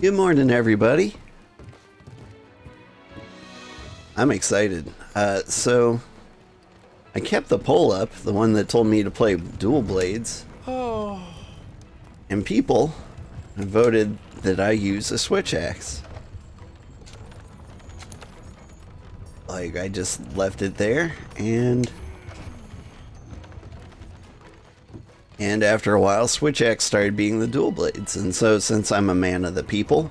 Good morning, everybody. I'm excited. So I kept the poll up, the one that told me to play dual blades. Oh. And people voted that I use a switch axe. Like, I just left it there, and after a while, switch axe started being the dual blades. And so, since I'm a man of the people,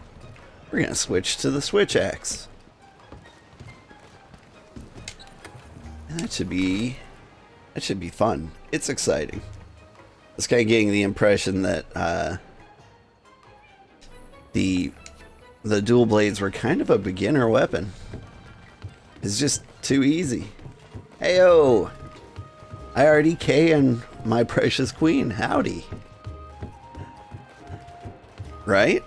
we're gonna switch to the switch axe. And that should be fun. It's exciting. I was kind of getting the impression that the dual blades were kind of a beginner weapon. It's just too easy. Heyo! IRDK and my precious queen, howdy. Right?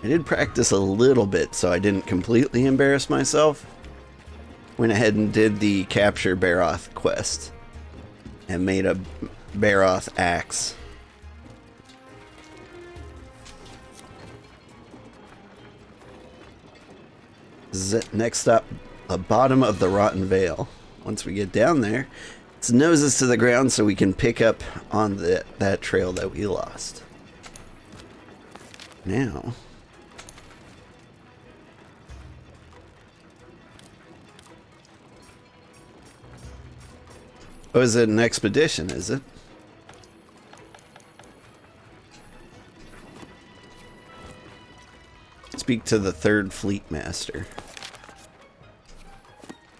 I did practice a little bit so I didn't completely embarrass myself. Went ahead and did the capture Baroth quest and made a Baroth axe. Next up, the bottom of the Rotten Vale. Once we get down there, it's noses to the ground so we can pick up on that trail that we lost. Now, oh, is it an expedition, is it? Speak to the third fleet master.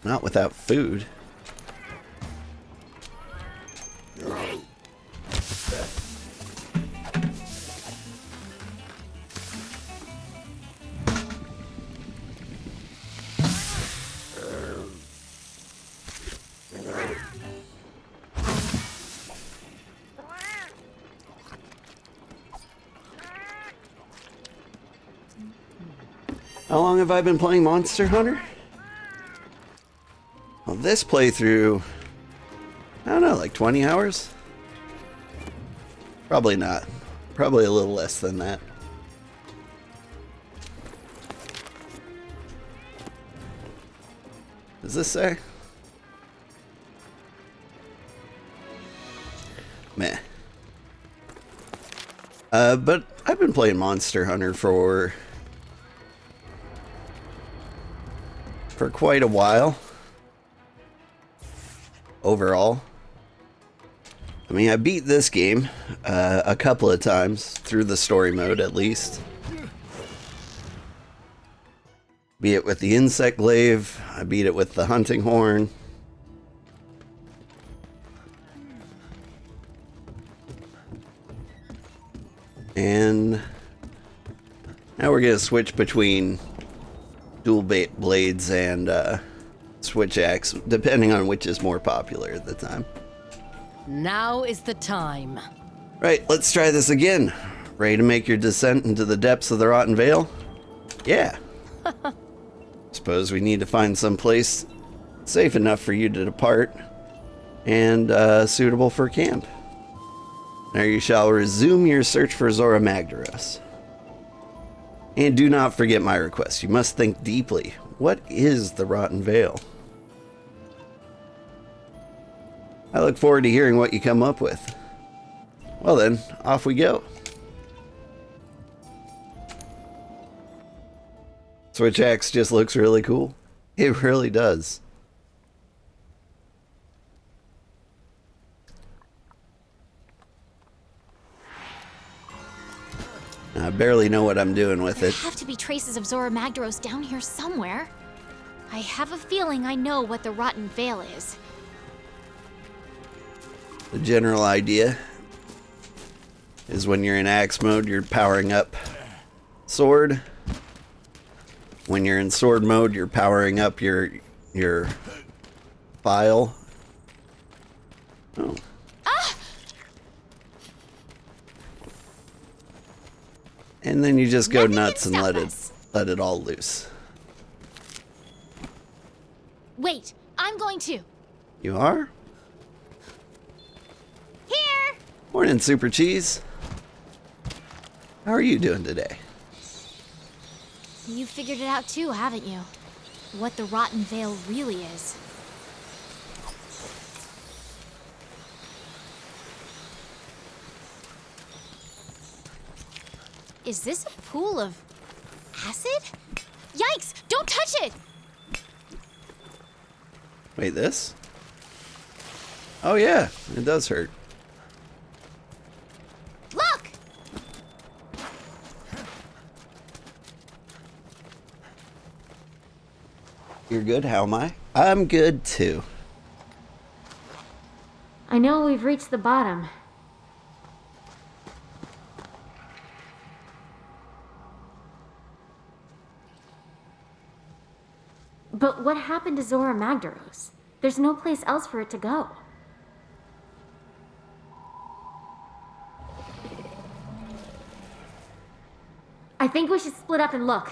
Not without food. How long have I been playing Monster Hunter? Well, this playthrough, I don't know, like 20 hours? Probably not. Probably a little less than that. Does this say? Meh. But I've been playing Monster Hunter for quite a while. Overall, I mean, I beat this game a couple of times through the story mode, at least. Be it with the insect glaive, I beat it with the hunting horn. And now we're gonna switch between dual blades and switch axe, depending on which is more popular at the time. Now is the time. Right, let's try this again. Ready to make your descent into the depths of the Rotten Vale? Yeah. Suppose we need to find some place safe enough for you to depart and suitable for camp. Now you shall resume your search for Zora Magdaros. And do not forget my request. You must think deeply. What is the Rotten Vale? I look forward to hearing what you come up with. Well then, off we go. Switch axe just looks really cool. It really does. I barely know what I'm doing with There it. have to be traces of Zora Magdaros down here somewhere. I have a feeling I know what the Rotten Vale is. The general idea is when you're in axe mode, you're powering up sword. When you're in sword mode, you're powering up your file. Oh. Ah! And then you just go Nothing nuts can and stop let it all loose. Wait, I'm going to. You are? Here! Morning, Super Cheese. How are you doing today? You figured it out too, haven't you? What the Rotten Vale really is. Is this a pool of acid? Yikes! Don't touch it! Wait, this? Oh yeah, it does hurt. Look! You're good, how am I? I'm good too. I know we've reached the bottom. But what happened to Zora Magdaros? There's no place else for it to go. I think we should split up and look.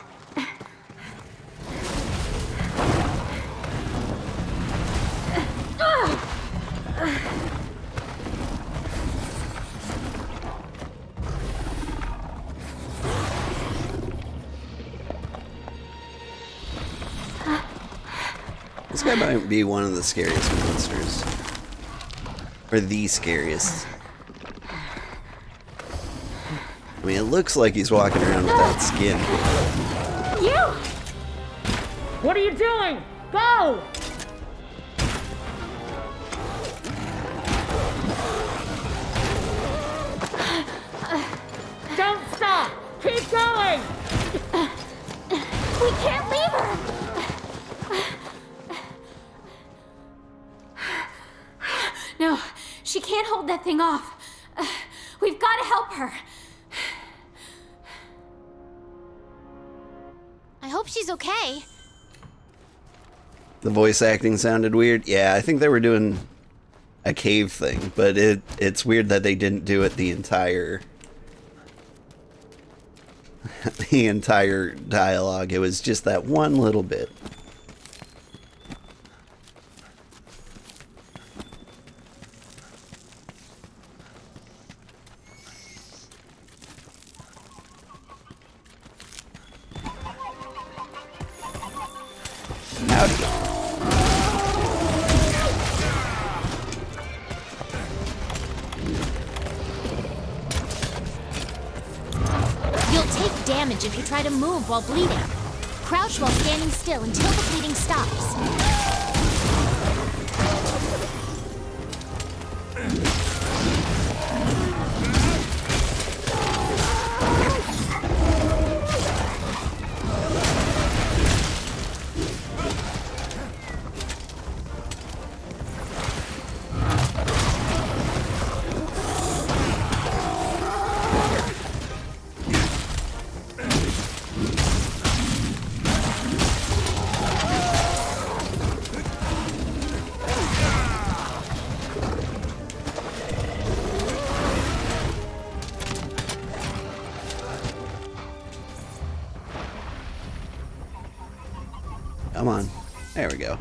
This guy might be one of the scariest monsters. Or the scariest. I mean, it looks like he's walking around without skin. You! What are you doing? Go! Don't stop! Keep going! We can't leave her! No, she can't hold that thing off. We've got to help her. I hope she's okay. The voice acting sounded weird. Yeah, I think they were doing a cave thing, but it's weird that they didn't do it the entire dialogue. It was just that one little bit. Howdy. You'll take damage if you try to move while bleeding. Crouch while standing still until the bleeding stops. Come on. There we go.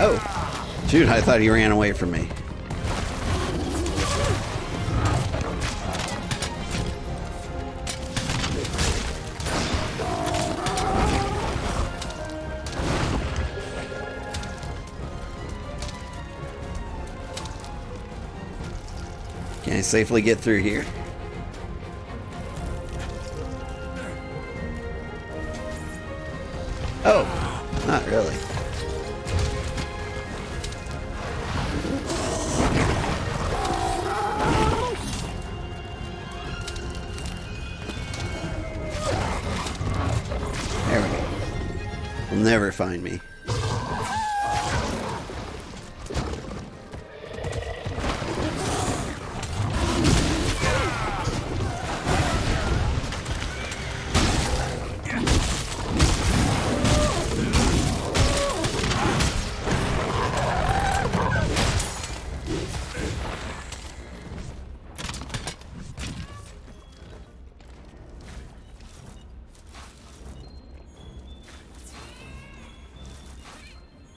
Oh, shoot, I thought he ran away from me. Can I safely get through here? Oh, not really. There we go. Will never find me.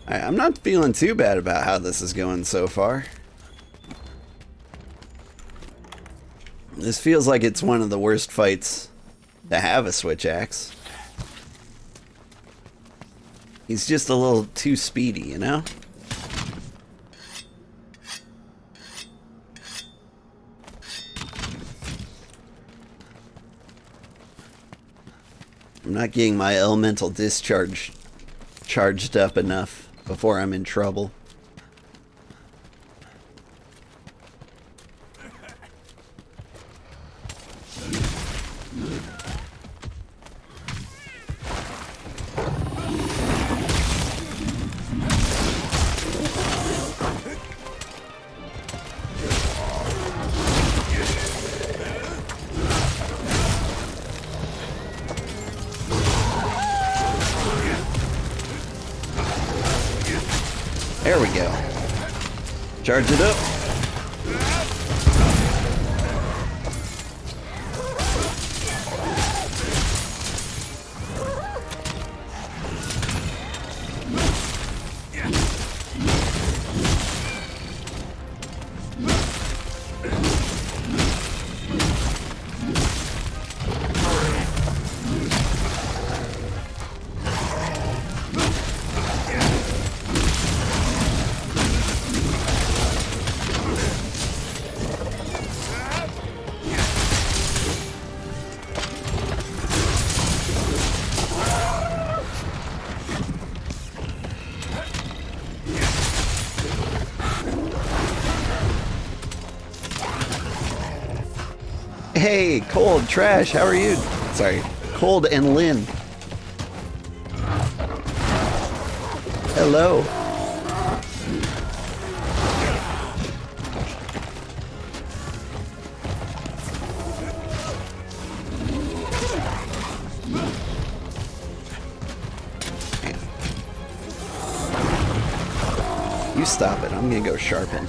I'm not feeling too bad about how this is going so far. This feels like it's one of the worst fights to have a switch axe. He's just a little too speedy, you know? I'm not getting my elemental discharge charged up enough before I'm in trouble. There we go. Charge it up. Hey, Cold, Trash, how are you? Sorry, Cold and Lynn. Hello. You stop it, I'm gonna go sharpen.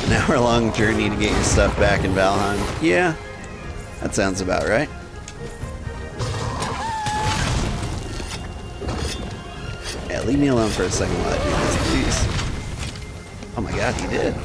An hour-long journey to get your stuff back in Valheim. Yeah, that sounds about right. Yeah, leave me alone for a second while I do this, please. Oh my god, he did.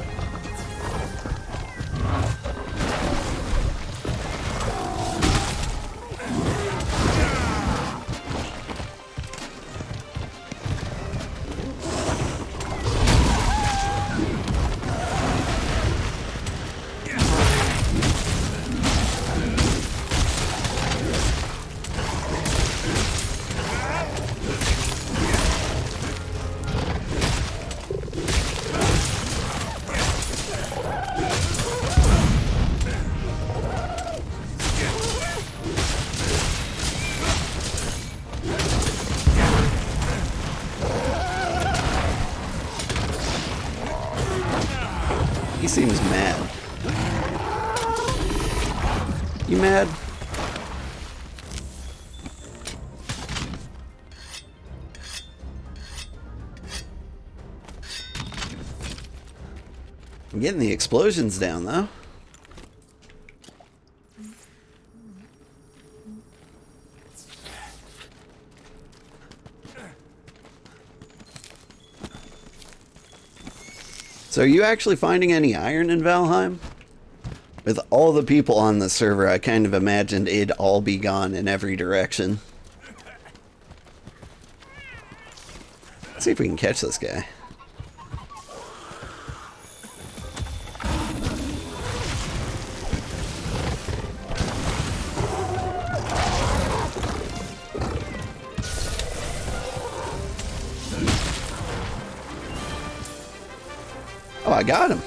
He seems mad. You mad? I'm getting the explosions down though. So are you actually finding any iron in Valheim? With all the people on the server, I kind of imagined it'd all be gone in every direction. Let's see if we can catch this guy. Oh, I got him.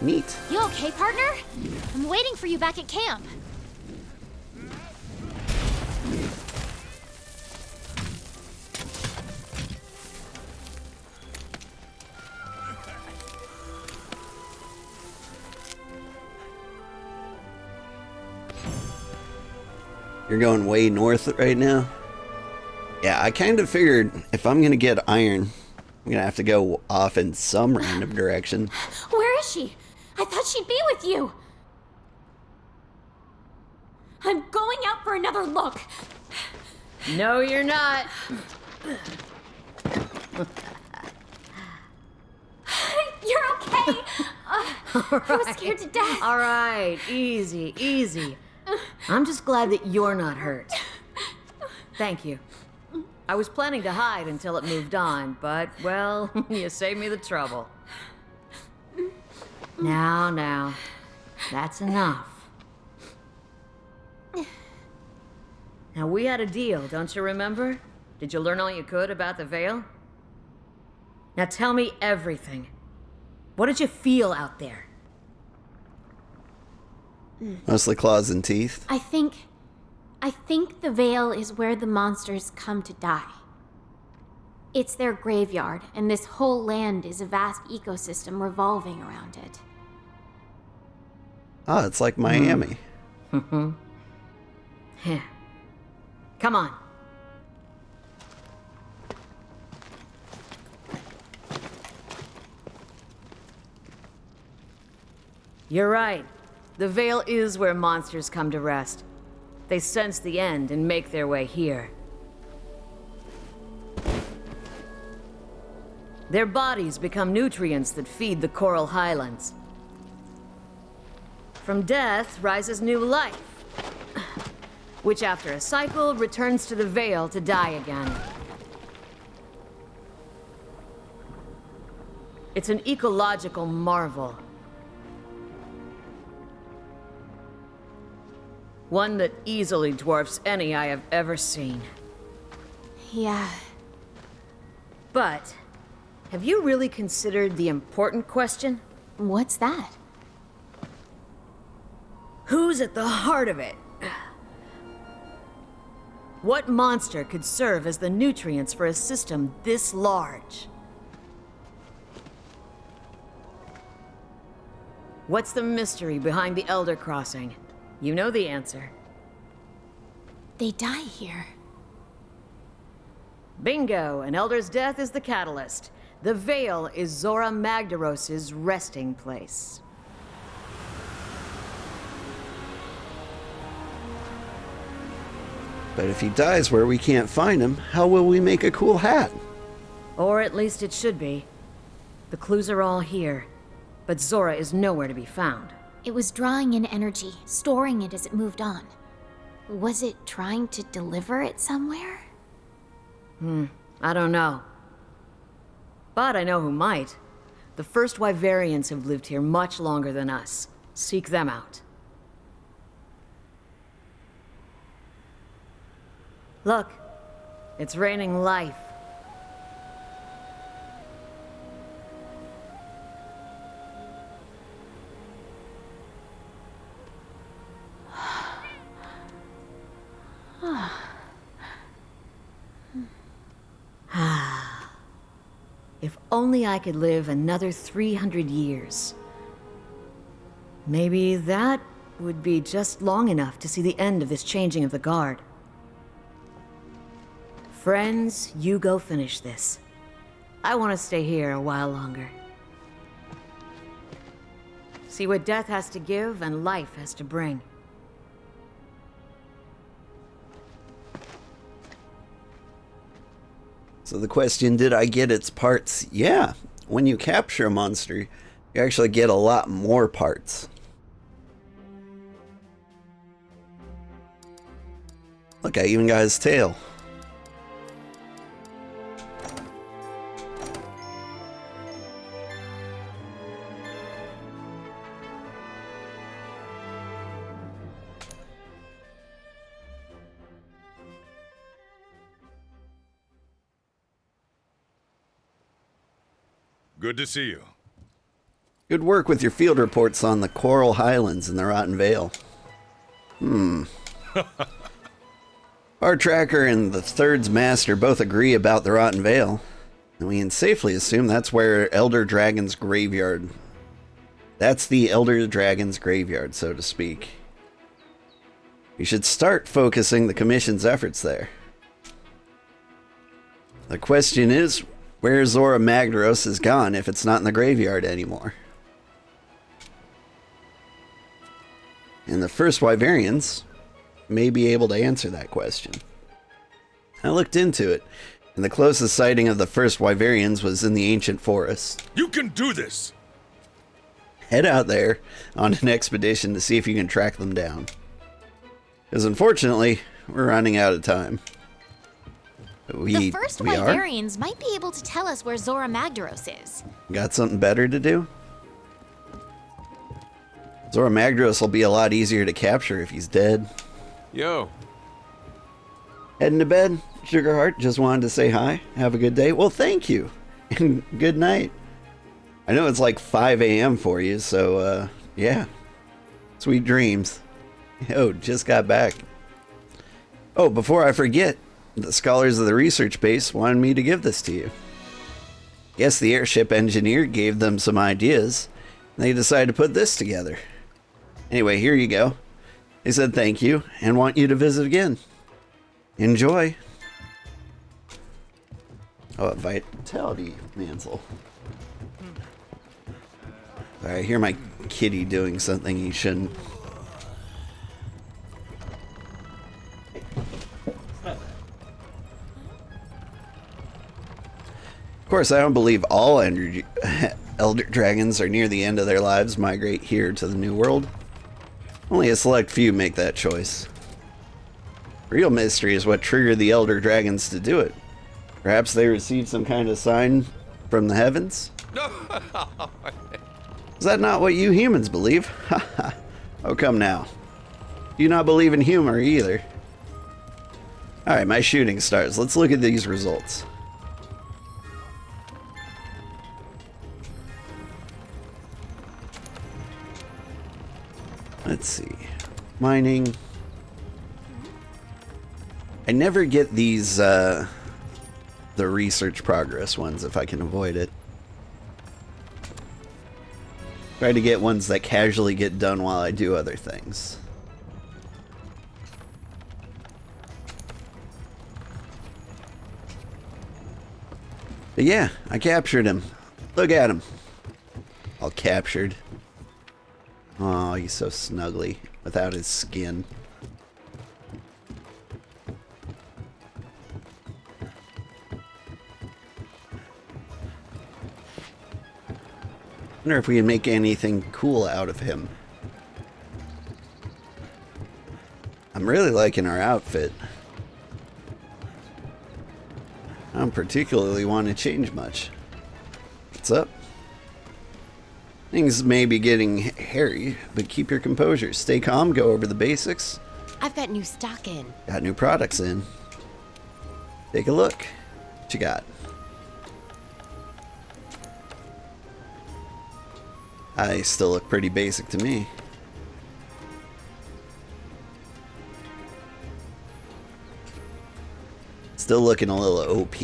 Neat. You okay, partner? I'm waiting for you back at camp. You're going way north right now? Yeah, I kind of figured if I'm going to get iron, I'm going to have to go off in some random direction. Where is she? I thought she'd be with you. I'm going out for another look. No, you're not. You're okay. I was scared to death. All right, easy, easy. I'm just glad that you're not hurt. Thank you. I was planning to hide until it moved on, but, well, you saved me the trouble. Now, that's enough. Now, we had a deal, don't you remember? Did you learn all you could about the Veil? Now tell me everything. What did you feel out there? Mostly claws and teeth. I think the Veil is where the monsters come to die. It's their graveyard, and this whole land is a vast ecosystem revolving around it. Oh, it's like Miami. Heh. Come on. You're right. The Veil is where monsters come to rest. They sense the end and make their way here. Their bodies become nutrients that feed the coral highlands. From death rises new life, which after a cycle returns to the Veil to die again. It's an ecological marvel. One that easily dwarfs any I have ever seen. Yeah. But, have you really considered the important question? What's that? Who's at the heart of it? What monster could serve as the nutrients for a system this large? What's the mystery behind the Elder Crossing? You know the answer. They die here. Bingo! An Elder's death is the catalyst. The Veil is Zora Magdaros's resting place. But if he dies where we can't find him, how will we make a cool hat? Or at least it should be. The clues are all here, but Zora is nowhere to be found. It was drawing in energy, storing it as it moved on. Was it trying to deliver it somewhere? I don't know. But I know who might. The first Wyverians have lived here much longer than us. Seek them out. Look, it's raining life. If only I could live another 300 years. Maybe that would be just long enough to see the end of this changing of the guard. Friends, you go finish this. I want to stay here a while longer. See what death has to give and life has to bring. So the question, did I get its parts? Yeah. When you capture a monster, You actually get a lot more parts. Look, I even got his tail. Good to see you. Good work with your field reports on the Coral Highlands and the Rotten Vale. Our tracker and the Third's Master both agree about the Rotten Vale, and we can safely assume that's where Elder Dragon's graveyard. That's the Elder Dragon's graveyard, so to speak. We should start focusing the Commission's efforts there. The question is, where Zora Magdaros is gone if it's not in the graveyard anymore. And the first Wyverians may be able to answer that question. I looked into it, and the closest sighting of the first Wyverians was in the ancient forest. You can do this! Head out there on an expedition to see if you can track them down. Because unfortunately, we're running out of time. The first Wyverians might be able to tell us where Zora Magdaros is. Got something better to do? Zora Magdaros will be a lot easier to capture if he's dead. Yo. Heading to bed? Sugarheart, just wanted to say hi. Have a good day. Well, thank you. And good night. I know it's like 5 a.m. for you, so, yeah. Sweet dreams. Yo, just got back. Oh, before I forget, the scholars of the research base wanted me to give this to you. Guess the airship engineer gave them some ideas, and they decided to put this together. Anyway, here you go. They said thank you, and want you to visit again. Enjoy. Oh, a vitality mantle. I hear my kitty doing something he shouldn't. Of course, I don't believe all Elder Dragons are near the end of their lives migrate here to the New World. Only a select few make that choice. Real mystery is what triggered the Elder Dragons to do it. Perhaps they received some kind of sign from the heavens? Is that not what you humans believe? Oh, come now. Do you not believe in humor either? Alright, my shooting stars. Let's look at these results. Let's see. Mining. I never get these, the research progress ones if I can avoid it. Try to get ones that casually get done while I do other things. But yeah, I captured him. Look at him. All captured. Oh, he's so snuggly without his skin. Wonder if we can make anything cool out of him. I'm really liking our outfit. I don't particularly want to change much. What's up? Things may be getting hairy, but keep your composure. Stay calm, go over the basics. I've got new stock in. Got new products in. Take a look. What you got? I still look pretty basic to me. Still looking a little OP.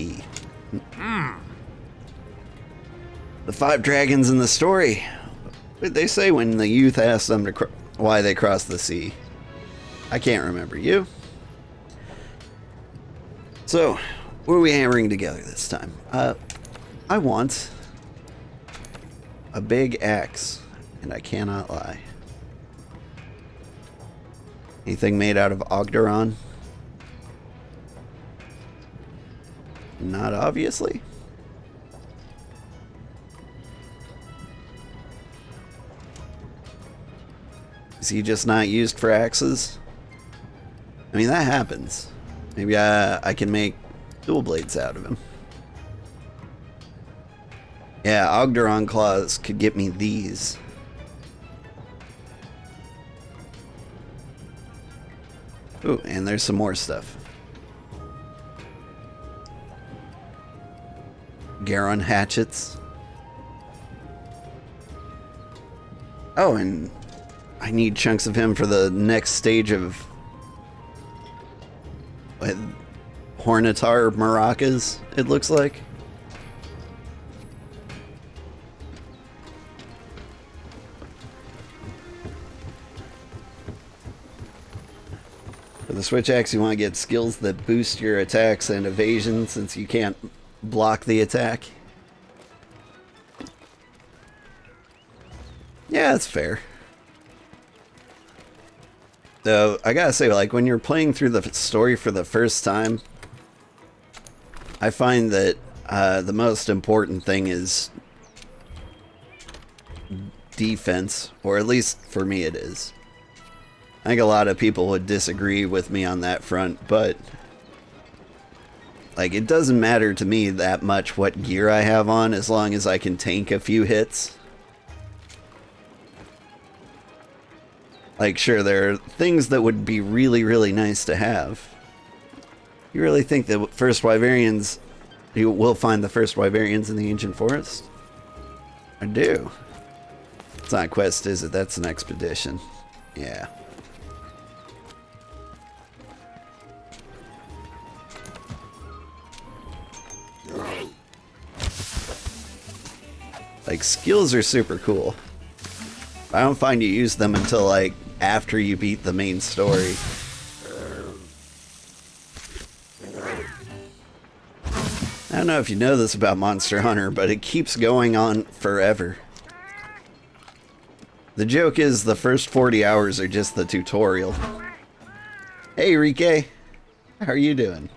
The 5 dragons in the story. What did they say when the youth asked them to why they crossed the sea? I can't remember. You? So, what are we hammering together this time? I want a big axe, and I cannot lie. Anything made out of Ogdoron? Not obviously. Is he just not used for axes? I mean, that happens. Maybe I can make dual blades out of him. Yeah, Ogdoron claws could get me these. Ooh, and there's some more stuff. Garon hatchets. Oh, and I need chunks of him for the next stage of what, Hornitar maracas, it looks like. For the switch axe, you want to get skills that boost your attacks and evasion since you can't block the attack. Yeah, that's fair. Though, I gotta say, like, when you're playing through the story for the first time, I find that the most important thing is defense, or at least for me it is. I think a lot of people would disagree with me on that front, but like, it doesn't matter to me that much what gear I have on as long as I can tank a few hits. Like, sure, there are things that would be really, really nice to have. You really think that first Wyverians, you will find the first Wyverians in the Ancient Forest? I do. It's not a quest, is it? That's an expedition. Yeah. Like, skills are super cool. I don't find you use them until, like, after you beat the main story. I don't know if you know this about Monster Hunter, but it keeps going on forever. The joke is the first 40 hours are just the tutorial. Hey, Rike. How are you doing?